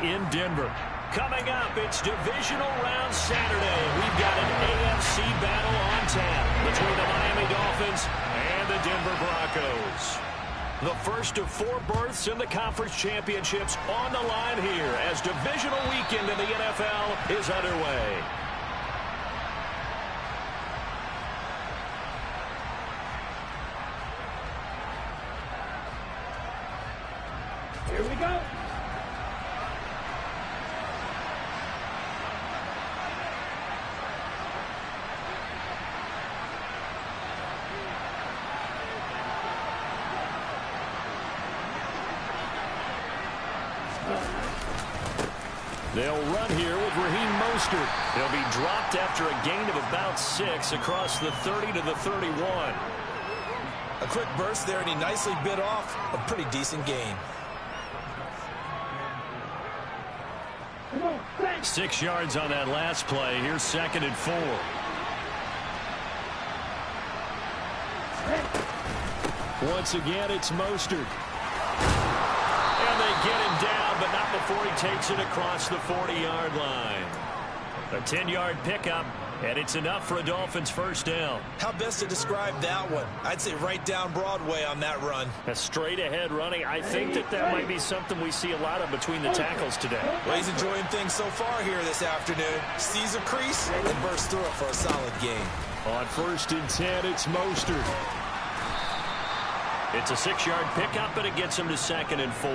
in Denver. Coming up, it's divisional round Saturday. We've got an AFC battle on tap between the Miami Dolphins and the Denver Broncos. The first of 4 berths in the conference championships on the line here as divisional weekend in the NFL is underway. Here we go. They'll run here with Raheem Mostert. He'll be dropped after a gain of about 6 across the 30 to the 31. A quick burst there, and he nicely bit off a pretty decent gain. 6 yards on that last play. Here's 2nd and 4. Once again, it's Mostert. And they get him down, but not before he takes it across the 40-yard line. A 10-yard pickup, and it's enough for a Dolphins first down. How best to describe that one? I'd say right down Broadway on that run. A straight-ahead running. I think that might be something we see a lot of between the tackles today. Well, he's enjoying things so far here this afternoon. Sees a crease and bursts through it for a solid gain. On 1st and 10, it's Mostert. It's a 6-yard pickup, and it gets him to 2nd and 4.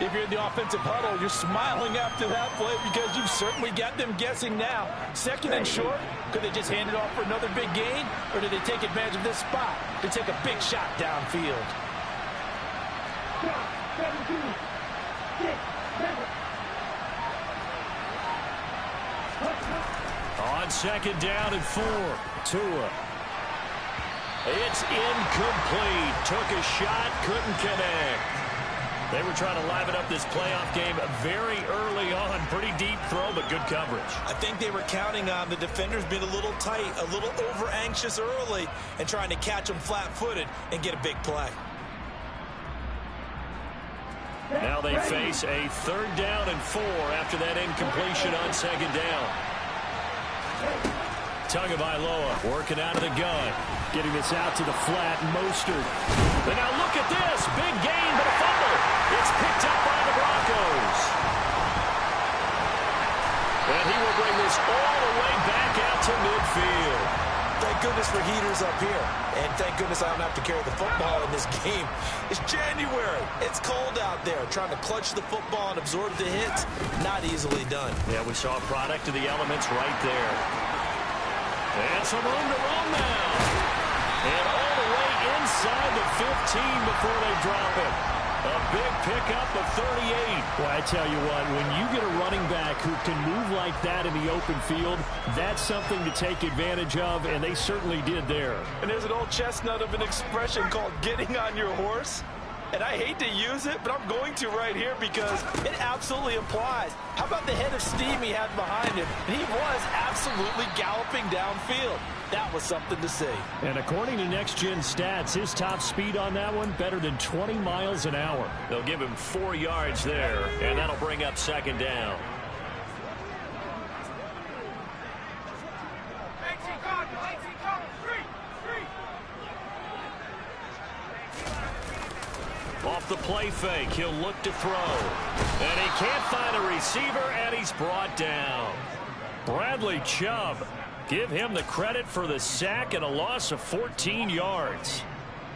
If you're in the offensive huddle, you're smiling after that play because you've certainly got them guessing now. 2nd and short, could they just hand it off for another big gain, or did they take advantage of this spot to take a big shot downfield? On 2nd down and 4, Tua. It's incomplete. Took a shot, couldn't connect. They were trying to liven up this playoff game very early on. Pretty deep throw, but good coverage. I think they were counting on the defenders being a little tight, a little over-anxious early, and trying to catch them flat-footed and get a big play. Now they face a 3rd down and 4 after that incompletion on 2nd down. Tagovailoa working out of the gun. Getting this out to the flat, Mostert. And now look at this. Big gain, but a fumble. It's picked up by the Broncos. And he will bring this all the way back out to midfield. Thank goodness for heaters up here. And thank goodness I don't have to carry the football in this game. It's January. It's cold out there. Trying to clutch the football and absorb the hits, not easily done. Yeah, we saw a product of the elements right there. And some room to run now. And all the way inside the 15 before they drop it. A big pickup of 38. Well, I tell you what, when you get a running back who can move like that in the open field, that's something to take advantage of, and they certainly did there. And there's an old chestnut of an expression called getting on your horse. And I hate to use it, but I'm going to right here because it absolutely applies. How about the head of steam he had behind him? And he was absolutely galloping downfield. That was something to see. And according to next-gen stats, his top speed on that one, better than 20 miles an hour. They'll give him 4 yards there, and that'll bring up 2nd down. Off the play fake, he'll look to throw. And he can't find a receiver, and he's brought down. Bradley Chubb. Give him the credit for the sack and a loss of 14 yards.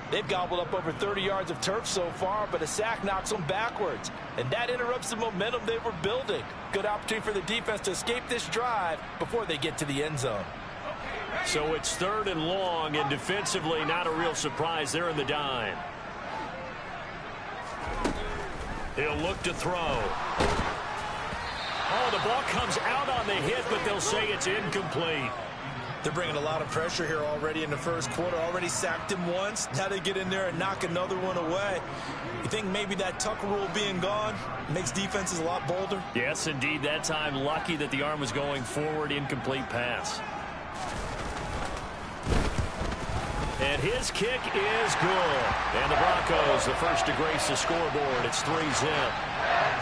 They've gobbled up over 30 yards of turf so far, but a sack knocks them backwards. And that interrupts the momentum they were building. Good opportunity for the defense to escape this drive before they get to the end zone. So it's 3rd and long, and defensively not a real surprise. They're in the dime. He'll look to throw. Oh, the ball comes out on the hit, but they'll say it's incomplete. They're bringing a lot of pressure here already in the first quarter. Already sacked him once. Now they get in there and knock another one away. You think maybe that Tucker rule being gone makes defenses a lot bolder? Yes, indeed. That time, lucky that the arm was going forward. Incomplete pass. And his kick is good. And the Broncos, the first to grace the scoreboard. It's 3-zip.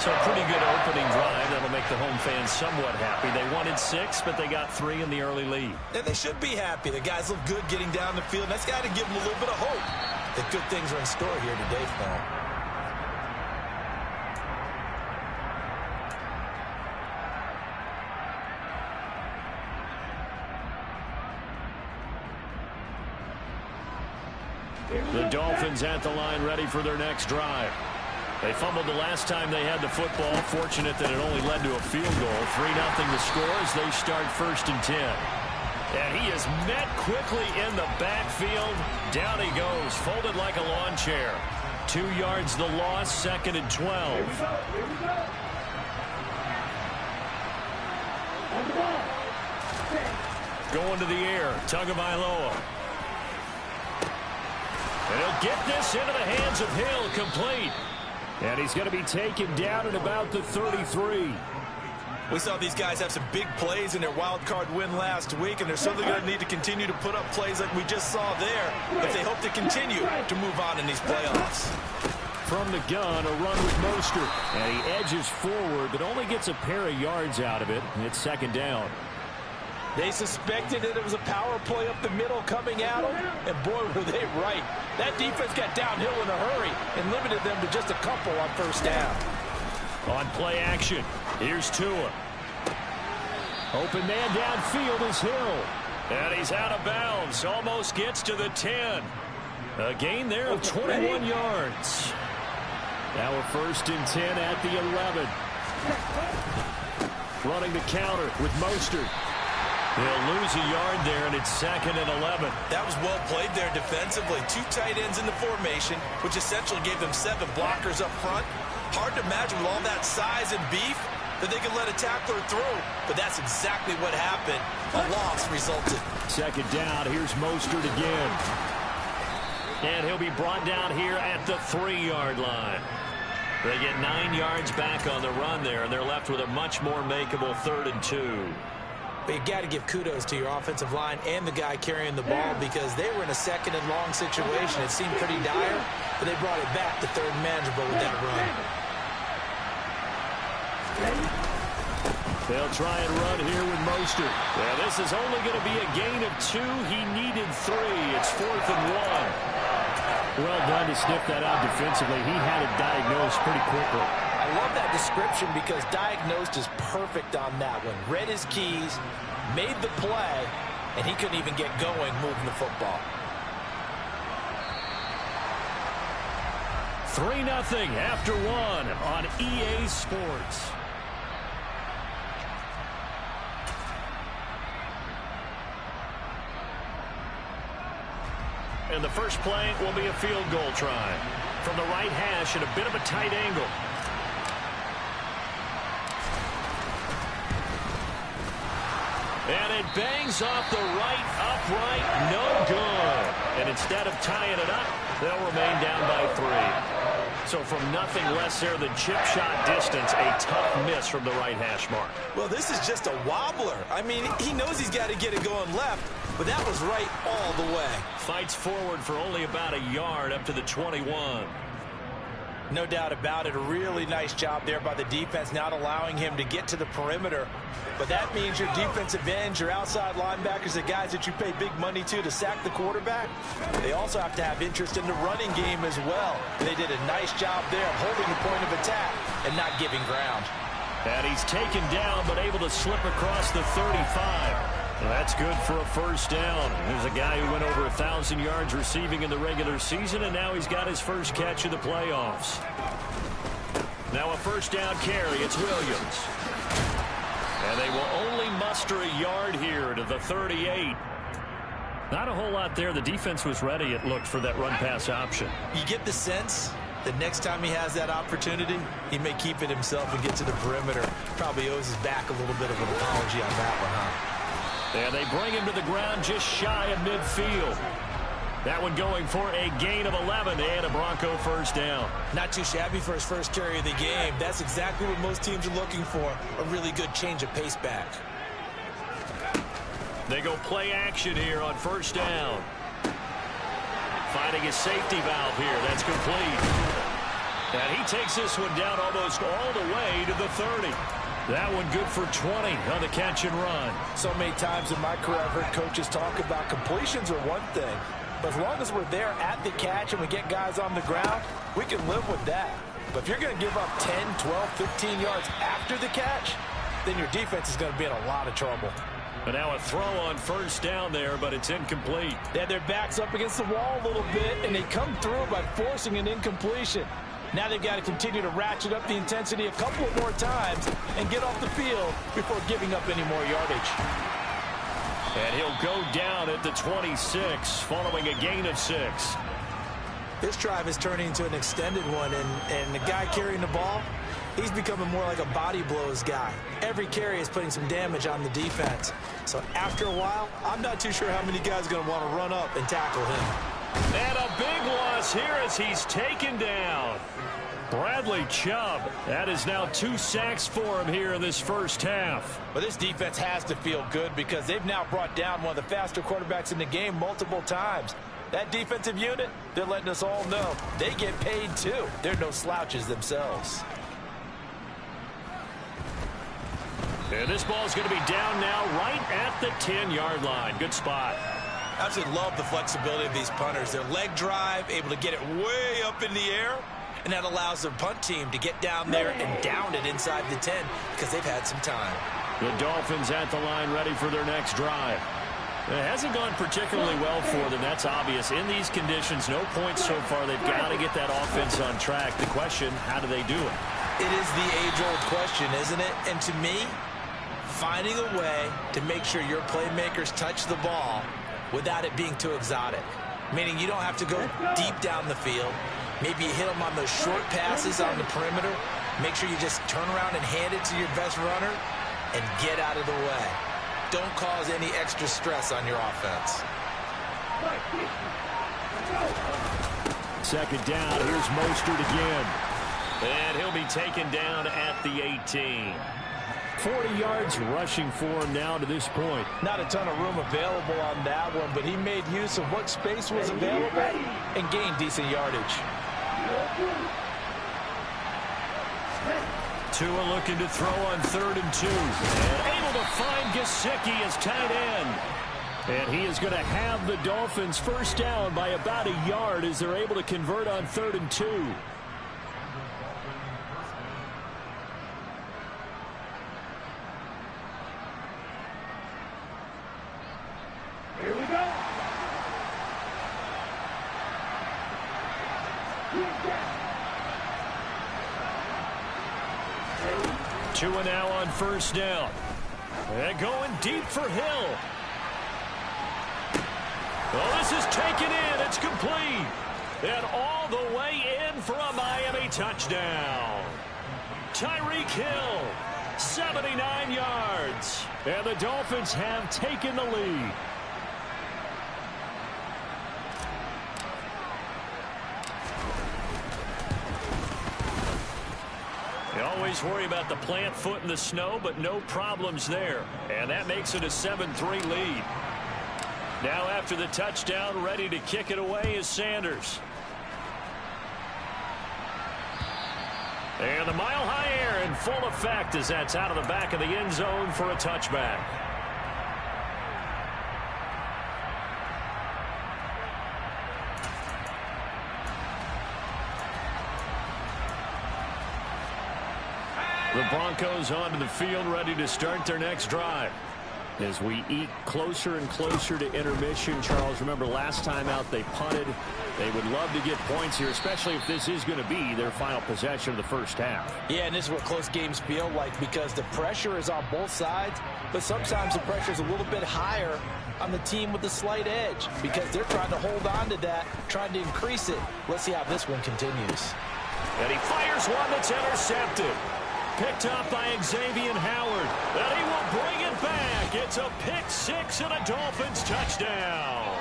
So a pretty good opening drive. That'll make the home fans somewhat happy. They wanted 6, but they got 3 in the early lead. And they should be happy. The guys look good getting down the field. That's got to give them a little bit of hope that good things are in store here today for them. The Dolphins at the line ready for their next drive. They fumbled the last time they had the football. Fortunate that it only led to a field goal. 3-0 the score as they start 1st and 10. And he is met quickly in the backfield. Down he goes, folded like a lawn chair. 2 yards the loss, 2nd and 12. Going to the air, Tagovailoa. And he'll get this into the hands of Hill, complete. And he's going to be taken down at about the 33. We saw these guys have some big plays in their wild card win last week, and they're certainly going to need to continue to put up plays like we just saw there if they hope to continue to move on in these playoffs. From the gun, a run with Mostert. And he edges forward, but only gets a pair of yards out of it. It's 2nd down. They suspected that it was a power play up the middle coming at them, and boy, were they right. That defense got downhill in a hurry and limited them to just a couple on 1st down. On play action, here's Tua. Open man downfield is Hill. And he's out of bounds, almost gets to the 10. A gain there of 21 yards. Now a 1st and 10 at the 11. Running the counter with Mostert. He'll lose a yard there, and it's 2nd and 11. That was well played there defensively. 2 tight ends in the formation, which essentially gave them 7 blockers up front. Hard to imagine with all that size and beef that they could let a tackler through, but that's exactly what happened. A loss resulted. 2nd down, here's Mostert again. And he'll be brought down here at the 3-yard line. They get 9 yards back on the run there, and they're left with a much more makeable 3rd and 2. But you got to give kudos to your offensive line and the guy carrying the ball because they were in a 2nd and long situation. It seemed pretty dire, but they brought it back to 3rd and manageable with that run. They'll try and run here with Mostert. Yeah, this is only going to be a gain of 2. He needed 3. It's 4th and 1. Well done to sniff that out defensively. He had it diagnosed pretty quickly. I love that description because diagnosed is perfect on that one. Read his keys, made the play, and he couldn't even get going moving the football. 3-0 after 1 on EA Sports. And the first play will be a field goal try. From the right hash at a bit of a tight angle. And it bangs off the right upright. No good. And instead of tying it up, they'll remain down by 3. So from nothing less there than chip shot distance, a tough miss from the right hash mark. Well, this is just a wobbler. I mean, he knows he's got to get it going left, but that was right all the way. Fights forward for only about a yard up to the 21. No doubt about it. A really nice job there by the defense, not allowing him to get to the perimeter. But that means your defensive ends, your outside linebackers, the guys that you pay big money to sack the quarterback, they also have to have interest in the running game as well. And they did a nice job there of holding the point of attack and not giving ground. And he's taken down, but able to slip across the 35. That's good for a 1st down. There's a guy who went over 1,000 yards receiving in the regular season, and now he's got his first catch of the playoffs. Now a 1st down carry. It's Williams. And they will only muster a yard here to the 38. Not a whole lot there. The defense was ready, it looked, for that run-pass option. You get the sense that next time he has that opportunity, he may keep it himself and get to the perimeter. Probably owes his back a little bit of an apology on that one, huh? And they bring him to the ground just shy of midfield. That one going for a gain of 11 and a Bronco 1st down. Not too shabby for his first carry of the game. That's exactly what most teams are looking for, a really good change of pace back. They go play action here on 1st down. Finding a safety valve here. That's complete. And he takes this one down almost all the way to the 30. That one good for 20 on the catch and run. So many times in my career I've heard coaches talk about completions are one thing. But as long as we're there at the catch and we get guys on the ground, we can live with that. But if you're going to give up 10, 12, 15 yards after the catch, then your defense is going to be in a lot of trouble. But now a throw on first down there, but it's incomplete. They have their backs up against the wall a little bit, and they come through by forcing an incompletion. Now they've got to continue to ratchet up the intensity a couple of more times and get off the field before giving up any more yardage. And he'll go down at the 26 following a gain of 6. This drive is turning into an extended one, and the guy carrying the ball, he's becoming more like a body blows guy. Every carry is putting some damage on the defense. So after a while, I'm not too sure how many guys are going to want to run up and tackle him. And a big loss here as he's taken down. Bradley Chubb. That is now 2 sacks for him here in this first half. But this defense has to feel good because they've now brought down one of the faster quarterbacks in the game multiple times. That defensive unit, they're letting us all know they get paid too. They're no slouches themselves. And this ball is going to be down now right at the 10-yard line. Good spot. I absolutely love the flexibility of these punters. Their leg drive, able to get it way up in the air, and that allows their punt team to get down there and down it inside the 10 because they've had some time. The Dolphins at the line ready for their next drive. It hasn't gone particularly well for them. That's obvious. In these conditions, no points so far. They've got to get that offense on track. The question, how do they do it? It is the age-old question, isn't it? And to me, finding a way to make sure your playmakers touch the ball without it being too exotic. Meaning you don't have to go deep down the field. Maybe you hit them on those short passes on the perimeter. Make sure you just turn around and hand it to your best runner and get out of the way. Don't cause any extra stress on your offense. Second down. Here's Mostert again. And he'll be taken down at the 18. 40 yards rushing for him now to this point. Not a ton of room available on that one, but he made use of what space was available and gained decent yardage. Tua looking to throw on 3rd and 2. And able to find Gesicki as tight end. And he is going to have the Dolphins first down by about a yard as they're able to convert on 3rd and 2. Here we go. 2 now on first down. And going deep for Hill. Well, this is taken in. It's complete. And all the way in for a Miami touchdown. Tyreek Hill, 79 yards. And the Dolphins have taken the lead. You always worry about the plant foot in the snow, but no problems there. And that makes it a 7-3 lead. Now after the touchdown, ready to kick it away is Sanders. And the mile-high air in full effect as that's out of the back of the end zone for a touchback. The Broncos onto the field ready to start their next drive. As we eke closer and closer to intermission, Charles, remember last time out they punted. They would love to get points here, especially if this is going to be their final possession of the first half. Yeah, and this is what close games feel like because the pressure is on both sides, but sometimes the pressure is a little bit higher on the team with the slight edge because they're trying to hold on to that, trying to increase it. Let's see how this one continues. And he fires one that's intercepted. Picked up by Xavier Howard. And he will bring it back. It's a pick six and a Dolphins touchdown.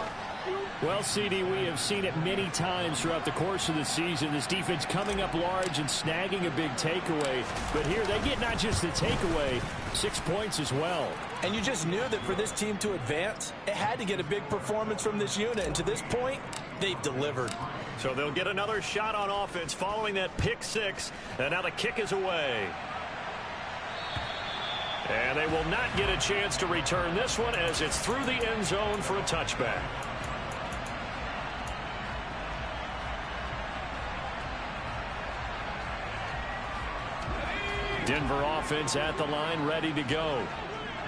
Well, CD, we have seen it many times throughout the course of the season. This defense coming up large and snagging a big takeaway. But here they get not just the takeaway, 6 points as well. And you just knew that for this team to advance, it had to get a big performance from this unit. And to this point, they've delivered. So they'll get another shot on offense following that pick six. And now the kick is away. And they will not get a chance to return this one as it's through the end zone for a touchback. Denver offense at the line, ready to go.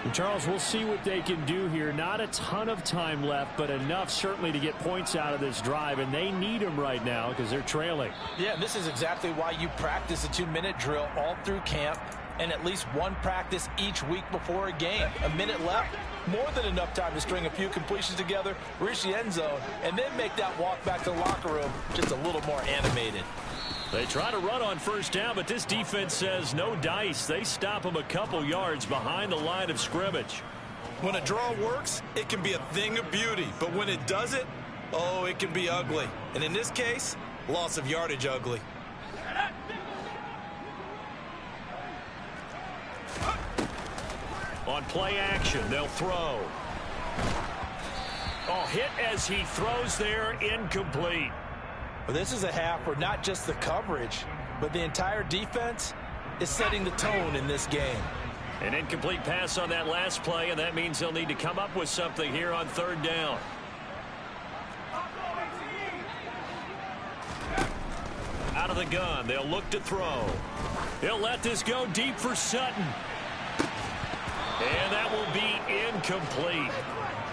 And Charles, we'll see what they can do here. Not a ton of time left, but enough certainly to get points out of this drive, and they need them right now because they're trailing. Yeah, this is exactly why you practice a 2-minute drill all through camp and at least one practice each week before a game. A minute left, more than enough time to string a few completions together, reach the end zone, and then make that walk back to the locker room just a little more animated. They try to run on first down, but this defense says no dice. They stop them a couple yards behind the line of scrimmage. When a draw works, it can be a thing of beauty. But when it doesn't, oh, it can be ugly. And in this case, loss of yardage ugly. On play action, they'll throw. Oh, hit as he throws there, incomplete. Well, this is a half where not just the coverage, but the entire defense is setting the tone in this game. An incomplete pass on that last play, and that means they'll need to come up with something here on third down. Out of the gun, they'll look to throw. He'll let this go deep for Sutton. And that will be incomplete.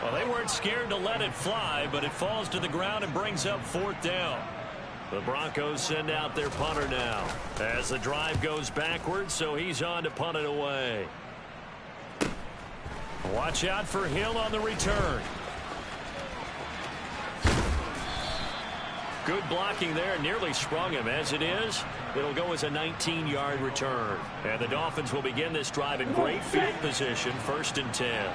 Well, they weren't scared to let it fly, but it falls to the ground and brings up fourth down. The Broncos send out their punter now as the drive goes backwards, so he's on to punt it away. Watch out for Hill on the return. Good blocking there, nearly sprung him. As it is, it'll go as a 19-yard return. And the Dolphins will begin this drive in great field position, 1st and 10.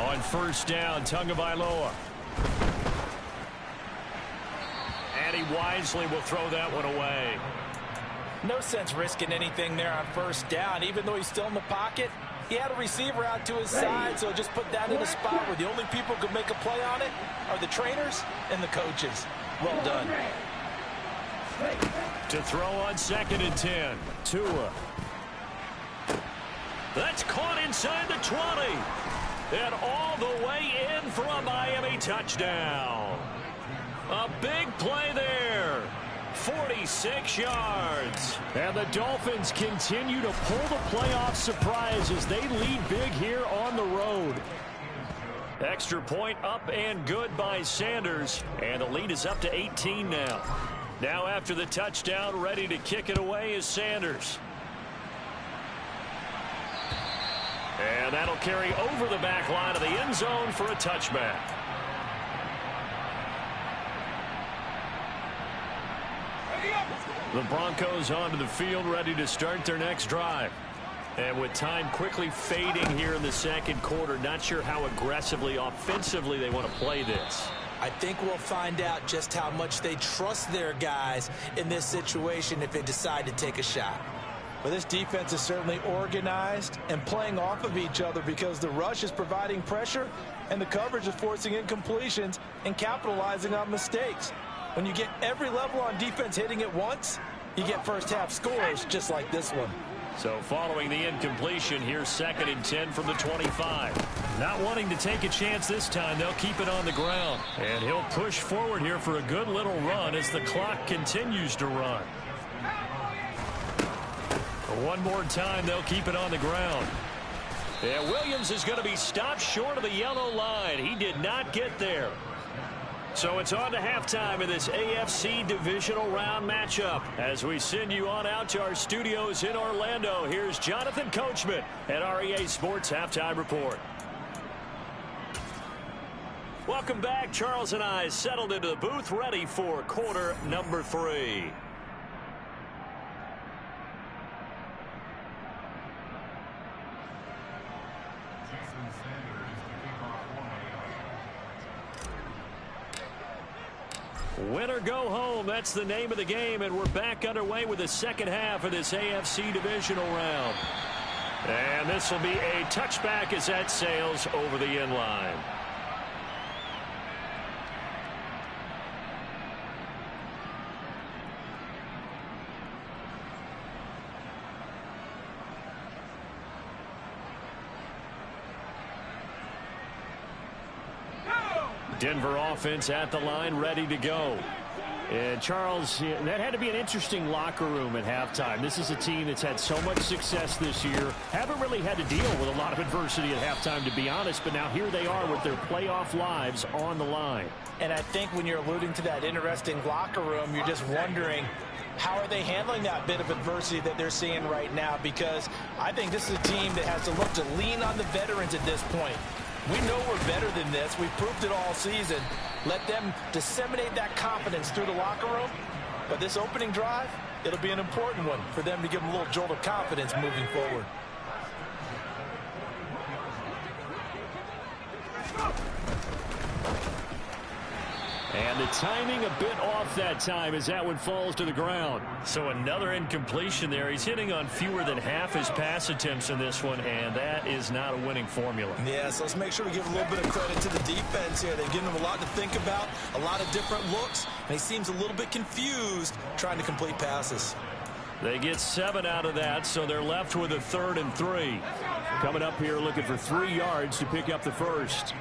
On first down, Tagovailoa. And he wisely will throw that one away. No sense risking anything there on first down. Even though he's still in the pocket, he had a receiver out to his side, so just put that in a spot where the only people who can make a play on it are the trainers and the coaches. Well done. To throw on 2nd and 10. Tua. That's caught inside the 20. And all the way in for a Miami touchdown. A big play there. 46 yards. And the Dolphins continue to pull the playoff surprise as they lead big here on the road. Extra point up and good by Sanders. And the lead is up to 18 now. Now after the touchdown, ready to kick it away is Sanders. And that'll carry over the back line of the end zone for a touchback. The Broncos onto the field, ready to start their next drive. And with time quickly fading here in the second quarter, not sure how aggressively, offensively they want to play this. I think we'll find out just how much they trust their guys in this situation if they decide to take a shot. But this defense is certainly organized and playing off of each other because the rush is providing pressure and the coverage is forcing incompletions and capitalizing on mistakes. When you get every level on defense hitting at once, you get first half scores just like this one. So following the incompletion, here's 2nd and 10 from the 25. Not wanting to take a chance this time, they'll keep it on the ground. And he'll push forward here for a good little run as the clock continues to run. One more time, they'll keep it on the ground. And Williams is going to be stopped short of the yellow line. He did not get there. So it's on to halftime in this AFC divisional round matchup. As we send you on out to our studios in Orlando, here's Jonathan Coachman at REA Sports Halftime Report. Welcome back. Charles and I settled into the booth, ready for quarter number 3. Win or go home, that's the name of the game, and we're back underway with the second half of this AFC divisional round. And this will be a touchback as that sails over the end line. Denver offense at the line, ready to go. And Charles, that had to be an interesting locker room at halftime. This is a team that's had so much success this year. Haven't really had to deal with a lot of adversity at halftime, to be honest. But now here they are with their playoff lives on the line. And I think when you're alluding to that interesting locker room, you're just wondering, how are they handling that bit of adversity that they're seeing right now? Because I think this is a team that has to look to lean on the veterans at this point. We know we're better than this. We've proved it all season. Let them disseminate that confidence through the locker room. But this opening drive, it'll be an important one for them to give them a little jolt of confidence moving forward. And the timing a bit off that time as that one falls to the ground. So another incompletion there. He's hitting on fewer than half his pass attempts in this one, and that is not a winning formula. Yeah, so let's make sure we give a little bit of credit to the defense here. They've given him a lot to think about, a lot of different looks, and he seems a little bit confused trying to complete passes. They get 7 out of that, so they're left with a 3rd and 3. Coming up here looking for 3 yards to pick up the first.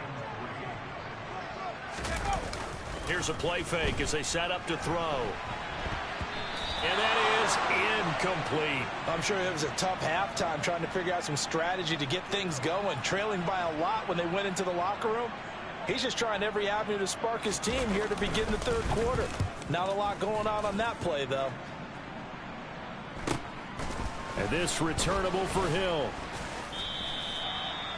Here's a play fake as they set up to throw. And that is incomplete. I'm sure it was a tough halftime trying to figure out some strategy to get things going, trailing by a lot when they went into the locker room. He's just trying every avenue to spark his team here to begin the 3rd quarter. Not a lot going on that play, though. And this returnable for Hill.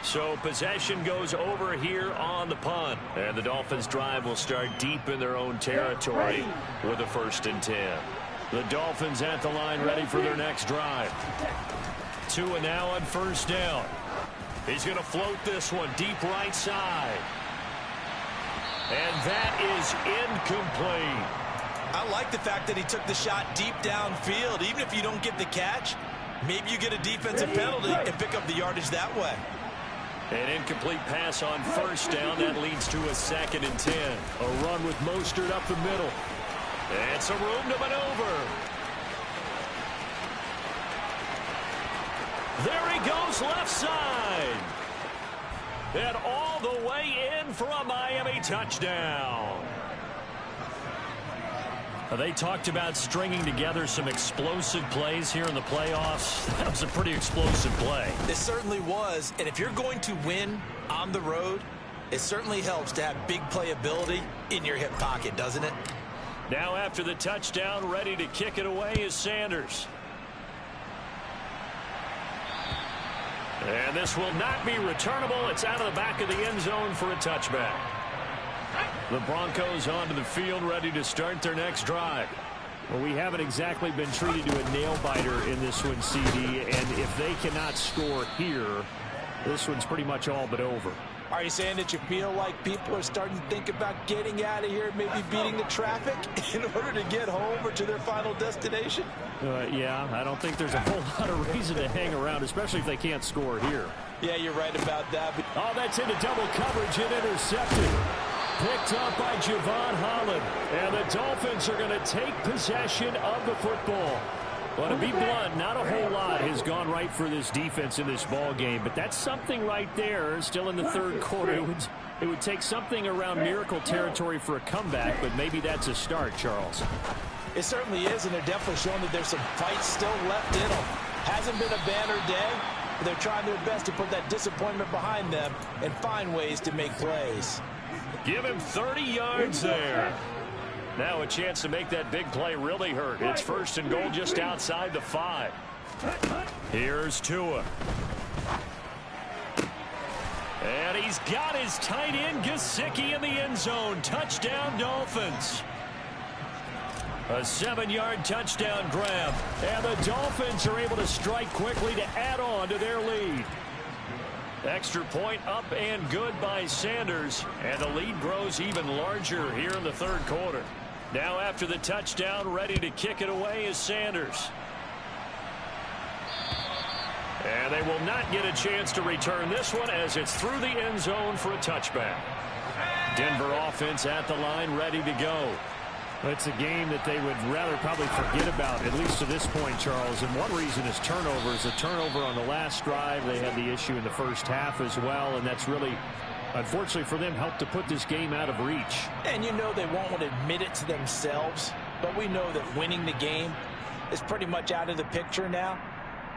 So possession goes over here on the punt. And the Dolphins drive will start deep in their own territory with a 1st and 10. The Dolphins at the line ready for their next drive. 2 and now on 1st down. He's going to float this one deep right side. And that is incomplete. I like the fact that he took the shot deep downfield. Even if you don't get the catch, maybe you get a defensive penalty and pick up the yardage that way. An incomplete pass on 1st down. That leads to a 2nd and 10. A run with Mostert up the middle. And some room to maneuver. There he goes left side. And all the way in for a Miami touchdown. They talked about stringing together some explosive plays here in the playoffs. That was a pretty explosive play. It certainly was. And if you're going to win on the road, it certainly helps to have big playability in your hip pocket, doesn't it? Now after the touchdown, ready to kick it away is Sanders. And this will not be returnable. It's out of the back of the end zone for a touchback. The Broncos onto the field, ready to start their next drive. Well, we haven't exactly been treated to a nail-biter in this one, CD, and if they cannot score here, this one's pretty much all but over. Are you saying that you feel like people are starting to think about getting out of here, maybe beating the traffic in order to get home or to their final destination? Yeah, I don't think there's a whole lot of reason to hang around, especially if they can't score here. Yeah, you're right about that. Oh, that's into double coverage and intercepted. Picked up by Javon Holland. And the Dolphins are going to take possession of the football. Well, to be blunt, not a whole lot has gone right for this defense in this ball game, but that's something right there. Still in the 3rd quarter. It would take something around miracle territory for a comeback, but maybe that's a start, Charles. It certainly is, and they're definitely showing that there's some fight still left in them. Hasn't been a banner day, but they're trying their best to put that disappointment behind them and find ways to make plays. Give him 30 yards there. Now a chance to make that big play really hurt. It's 1st and goal just outside the 5. Here's Tua. And he's got his tight end Gesicki in the end zone. Touchdown Dolphins. A 7-yard touchdown grab. And the Dolphins are able to strike quickly to add on to their lead. Extra point up and good by Sanders. And the lead grows even larger here in the 3rd quarter. Now after the touchdown, ready to kick it away is Sanders. And they will not get a chance to return this one as it's through the end zone for a touchback. Denver offense at the line, ready to go. It's a game that they would rather probably forget about, at least to this point, Charles. And one reason is turnovers. A turnover on the last drive. They had the issue in the first half as well, and that's really, unfortunately for them, helped to put this game out of reach. And you know they won't admit it to themselves, but we know that winning the game is pretty much out of the picture now.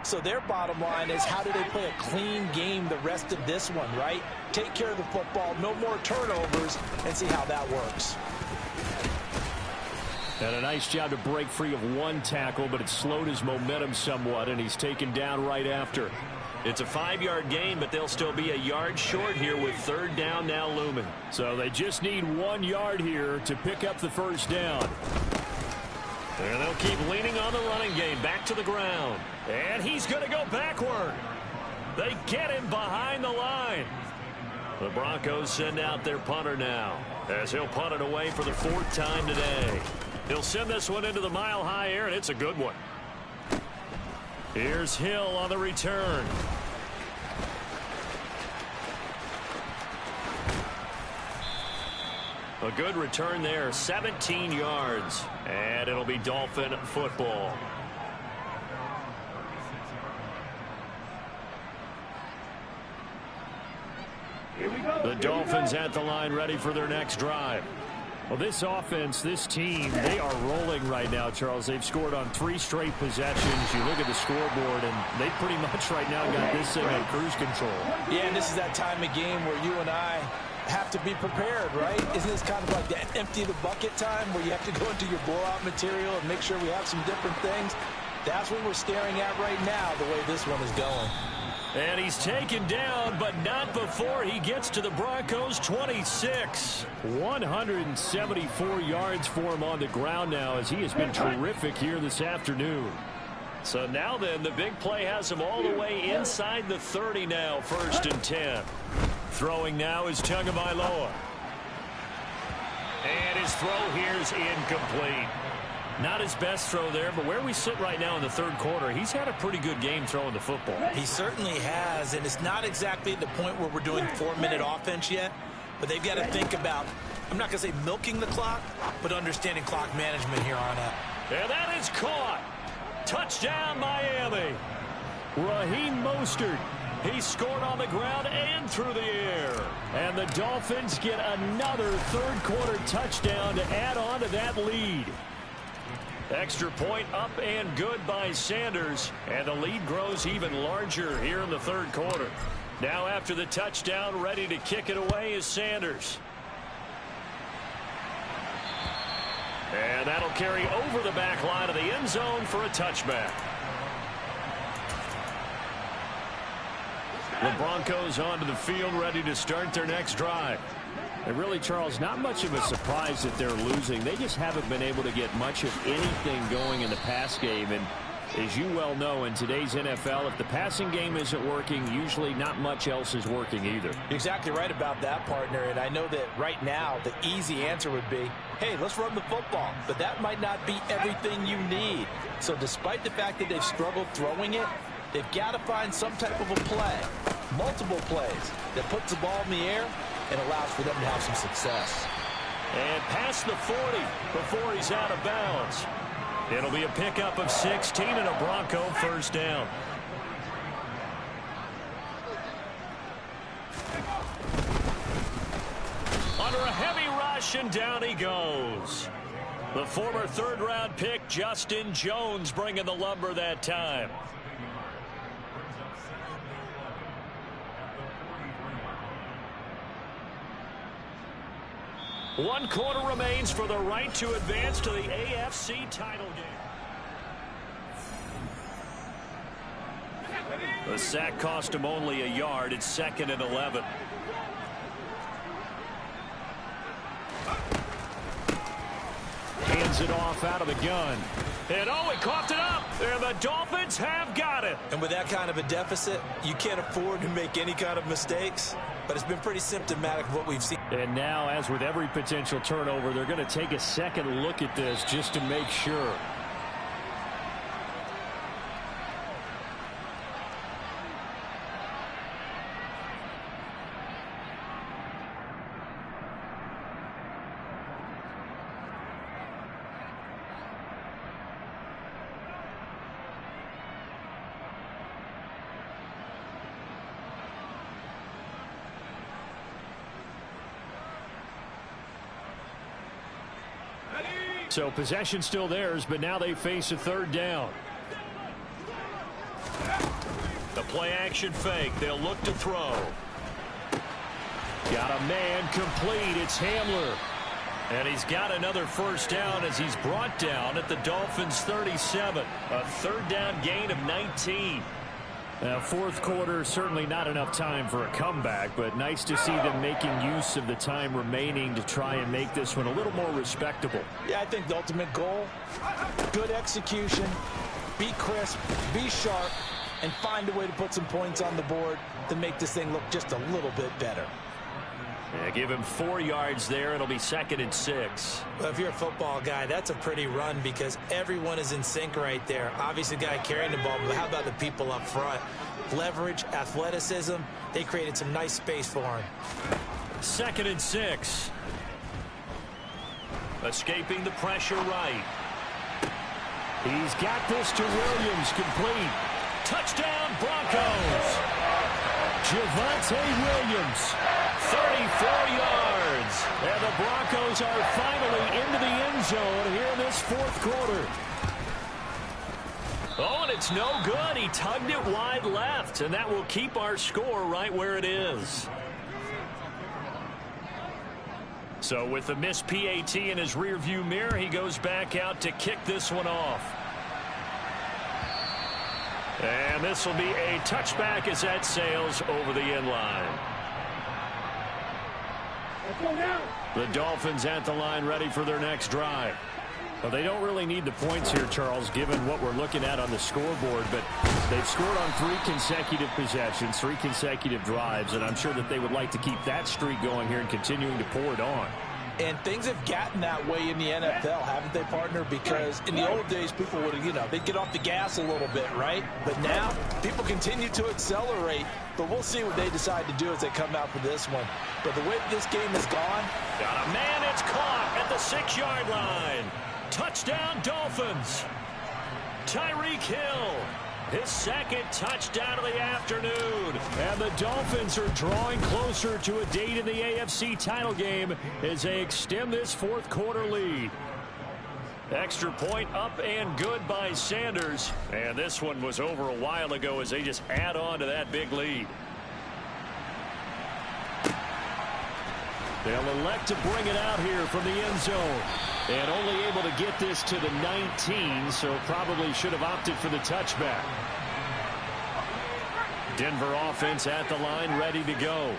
So their bottom line is, how do they play a clean game the rest of this one, right? Take care of the football, no more turnovers, and see how that works. And a nice job to break free of one tackle, but it slowed his momentum somewhat, and he's taken down right after. It's a 5-yard gain, but they'll still be a yard short here with third down now looming. So they just need 1 yard here to pick up the first down. And they'll keep leaning on the running game. Back to the ground. And he's going to go backward. They get him behind the line. The Broncos send out their punter now, as he'll punt it away for the 4th time today. He'll send this one into the mile-high air, and it's a good one. Here's Hill on the return. A good return there, 17 yards. And it'll be Dolphin football. Here we go. The Dolphins at the line, ready for their next drive. Well, this offense, this team, they are rolling right now, Charles. They've scored on 3 straight possessions. You look at the scoreboard, and they pretty much right now got this thing on cruise control. Yeah, and this is that time of game where you and I have to be prepared, right? Isn't this kind of like that empty the bucket time where you have to go into your blowout material and make sure we have some different things? That's what we're staring at right now, the way this one is going. And he's taken down, but not before he gets to the Broncos' 26. 174 yards for him on the ground now, as he has been terrific here this afternoon. So now then, the big play has him all the way inside the 30 now, 1st and 10. Throwing now is Tagovailoa. And his throw here is incomplete. Not his best throw there, but where we sit right now in the 3rd quarter, he's had a pretty good game throwing the football. He certainly has, and it's not exactly the point where we're doing 4-minute offense yet, but they've got to think about, I'm not going to say milking the clock, but understanding clock management here on out. And that is caught. Touchdown, Miami. Raheem Mostert. He scored on the ground and through the air. And the Dolphins get another 3rd quarter touchdown to add on to that lead. Extra point up and good by Sanders. And the lead grows even larger here in the 3rd quarter. Now after the touchdown, ready to kick it away is Sanders. And that'll carry over the back line of the end zone for a touchback. The Broncos onto the field, ready to start their next drive. And really, Charles, not much of a surprise that they're losing. They just haven't been able to get much of anything going in the pass game. And as you well know, in today's NFL, if the passing game isn't working, usually not much else is working either. You're exactly right about that, partner. And I know that right now the easy answer would be, hey, let's run the football. But that might not be everything you need. So despite the fact that they've struggled throwing it, they've got to find some type of a play, multiple plays, that puts the ball in the air and allows for them to have some success. And past the 40 before he's out of bounds. It'll be a pickup of 16 and a Bronco 1st down. Under a heavy rush, and down he goes. The former 3rd-round pick, Justin Jones, bringing the lumber that time. One quarter remains for the right to advance to the AFC title game. The sack cost him only a yard. It's 2nd and 11. Hands it off out of the gun. And oh, he coughed it up. And the Dolphins have got it. And with that kind of a deficit, you can't afford to make any kind of mistakes. but it's been pretty symptomatic of what we've seen. And now, as with every potential turnover, they're going to take a second look at this just to make sure. So possession still theirs, but now they face a third down. The play action fake. They'll look to throw. Got a man complete. It's Hamler. And he's got another first down as he's brought down at the Dolphins' 37. A third down gain of 19. Fourth quarter, certainly not enough time for a comeback, but nice to see them making use of the time remaining to try and make this one a little more respectable. Yeah, I think the ultimate goal, good execution, be crisp, be sharp, and find a way to put some points on the board to make this thing look just a little bit better. Yeah, give him 4 yards there. It'll be 2nd and 6. Well, if you're a football guy, that's a pretty run because everyone is in sync right there. Obviously, the guy carrying the ball, but how about the people up front? Leverage, athleticism, they created some nice space for him. 2nd and 6. Escaping the pressure right. He's got this to Williams, complete. Touchdown, Broncos. Javonte Williams. 34 yards. And the Broncos are finally into the end zone here in this fourth quarter. Oh, and it's no good. He tugged it wide left, and that will keep our score right where it is. So with the missed PAT in his rearview mirror, he goes back out to kick this one off. And this will be a touchback as that sails over the end line. The Dolphins at the line ready for their next drive. Well, they don't really need the points here, Charles, given what we're looking at on the scoreboard, but they've scored on 3 consecutive possessions, 3 consecutive drives, and I'm sure that they would like to keep that streak going here and continuing to pour it on. And things have gotten that way in the NFL, haven't they, partner? Because in the old days, people would have, they'd get off the gas a little bit, right? But now, people continue to accelerate. But we'll see what they decide to do as they come out for this one. But the way this game has gone. Got a man, it's caught at the 6-yard line. Touchdown, Dolphins. Tyreek Hill. His 2nd touchdown of the afternoon. And the Dolphins are drawing closer to a date in the AFC title game as they extend this fourth quarter lead. Extra point up and good by Sanders. And this one was over a while ago as they just add on to that big lead. They'll elect to bring it out here from the end zone. And only able to get this to the 19, so probably should have opted for the touchback. Denver offense at the line, ready to go.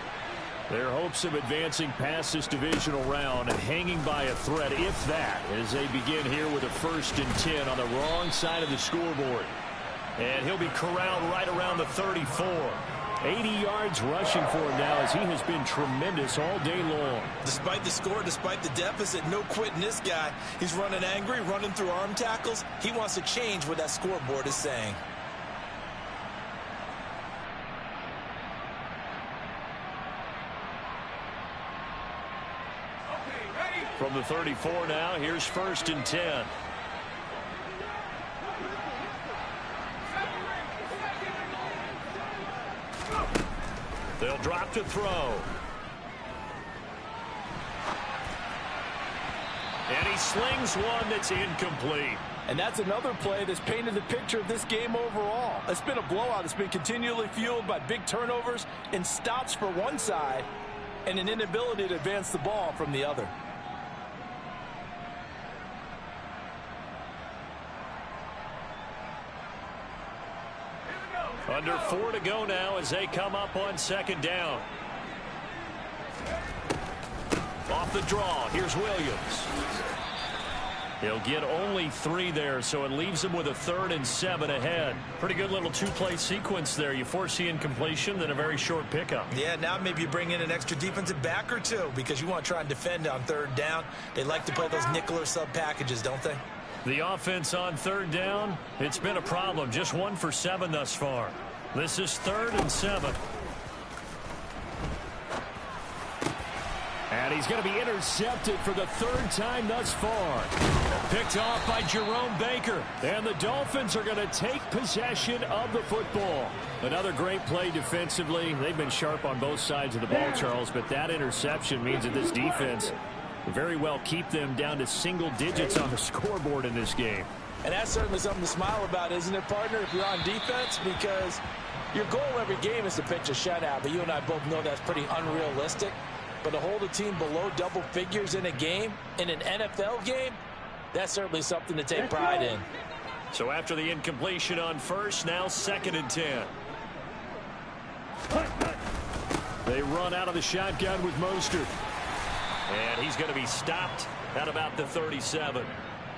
Their hopes of advancing past this divisional round and hanging by a thread, if that, as they begin here with a 1st and 10 on the wrong side of the scoreboard. And he'll be corralled right around the 34. 80 yards rushing for him now as he has been tremendous all day long. Despite the score, despite the deficit, no quitting this guy. He's running angry, running through arm tackles. He wants to change what that scoreboard is saying. From the 34 now, here's 1st and 10. They'll drop to throw. And he slings one that's incomplete. And that's another play that's painted the picture of this game overall. It's been a blowout. It's been continually fueled by big turnovers and stops for one side and an inability to advance the ball from the other. Under 4 to go now as they come up on 2nd down. Off the draw, here's Williams. He'll get only 3 there, so it leaves him with a 3rd and 7 ahead. Pretty good little 2-play sequence there. You force the incompletion, then a very short pickup. Yeah, now maybe you bring in an extra defensive back or 2 because you want to try and defend on 3rd down. They like to play those nickel or sub packages, don't they? The offense on 3rd down, it's been a problem. Just 1 for 7 thus far. This is 3rd and 7. And he's going to be intercepted for the 3rd time thus far. Picked off by Jerome Baker. And the Dolphins are going to take possession of the football. Another great play defensively. They've been sharp on both sides of the ball, Charles, but that interception means that this defense very well keep them down to single digits on the scoreboard in this game. And that's certainly something to smile about, isn't it, partner, if you're on defense? Because your goal every game is to pitch a shutout, but you and I both know that's pretty unrealistic. But to hold a team below double figures in a game, in an NFL game, that's certainly something to take pride in. So after the incompletion on 1st, now 2nd and 10. They run out of the shotgun with Mostert. And he's going to be stopped at about the 37.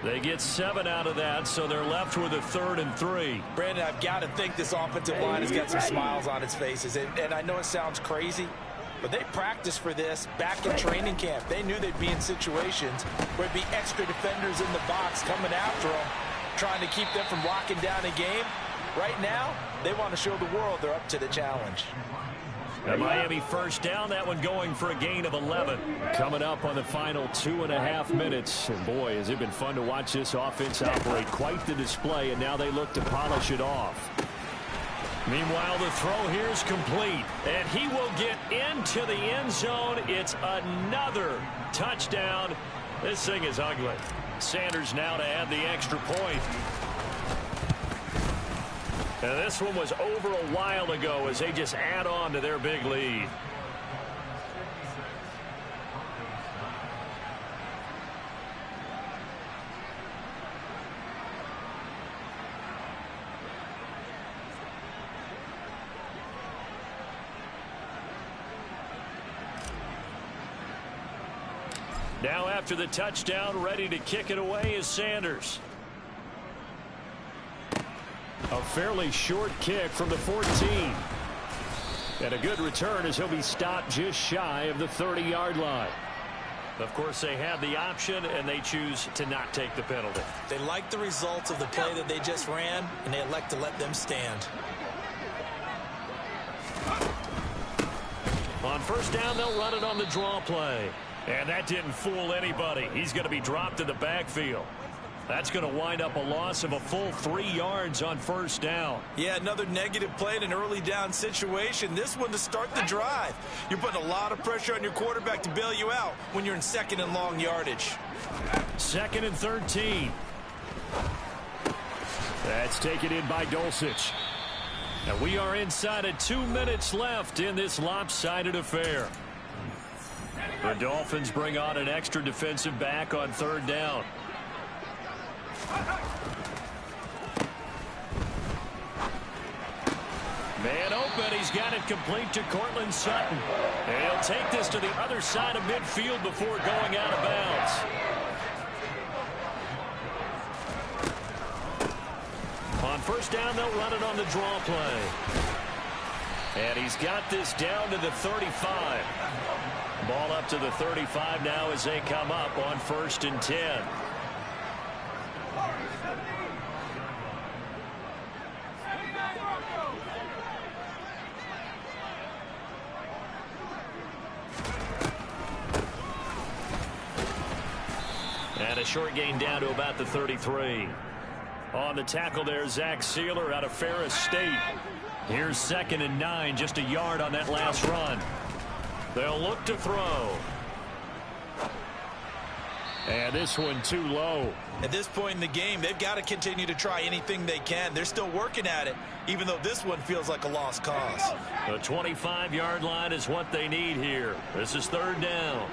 They get 7 out of that, so they're left with a 3rd and 3. Brandon, I've got to think this offensive line has got some smiles on its faces. And I know it sounds crazy, but they practiced for this back in training camp. They knew they'd be in situations where there'd be extra defenders in the box coming after them, trying to keep them from locking down a game. Right now, they want to show the world they're up to the challenge. A Miami 1st down, that one going for a gain of 11. Coming up on the final 2.5 minutes. And boy, has it been fun to watch this offense operate. Quite the display, and now they look to polish it off. Meanwhile, the throw here is complete, and he will get into the end zone. It's another touchdown. This thing is ugly. Sanders now to add the extra point. And this one was over a while ago as they just add on to their big lead. Now after the touchdown, ready to kick it away is Sanders. A fairly short kick from the 14. And a good return as he'll be stopped just shy of the 30-yard line. Of course, they have the option, and they choose to not take the penalty. They like the results of the play that they just ran, and they elect to let them stand. On 1st down, they'll run it on the draw play. And that didn't fool anybody. He's going to be dropped in the backfield. That's going to wind up a loss of a full 3 yards on 1st down. Yeah, another negative play in an early down situation. This one to start the drive. You're putting a lot of pressure on your quarterback to bail you out when you're in 2nd and long yardage. 2nd and 13. That's taken in by Dulcich. And we are inside of 2 minutes left in this lopsided affair. The Dolphins bring on an extra defensive back on 3rd down. Man open. He's got it complete to Cortland Sutton. And he'll take this to the other side of midfield before going out of bounds. On 1st down, they'll run it on the draw play. And he's got this down to the 35. Ball up to the 35 now as they come up on 1st and 10. And a short gain down to about the 33. On the tackle there, Zach Sealer out of Ferris State. Here's 2nd and 9, just a yard on that last run. They'll look to throw. And this one too low. At this point in the game, they've got to continue to try anything they can. They're still working at it, even though this one feels like a lost cause. The 25-yard line is what they need here. This is 3rd down.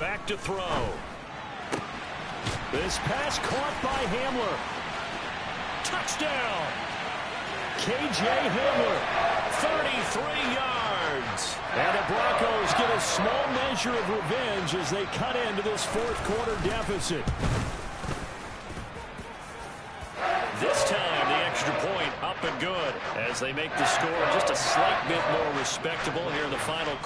Back to throw. This pass caught by Hamler. Touchdown. K.J. Hamler, 33 yards. yards. And the Broncos get a small measure of revenge as they cut into this fourth quarter deficit. This time, the extra point up and good as they make the score just a slight bit more respectable here in the final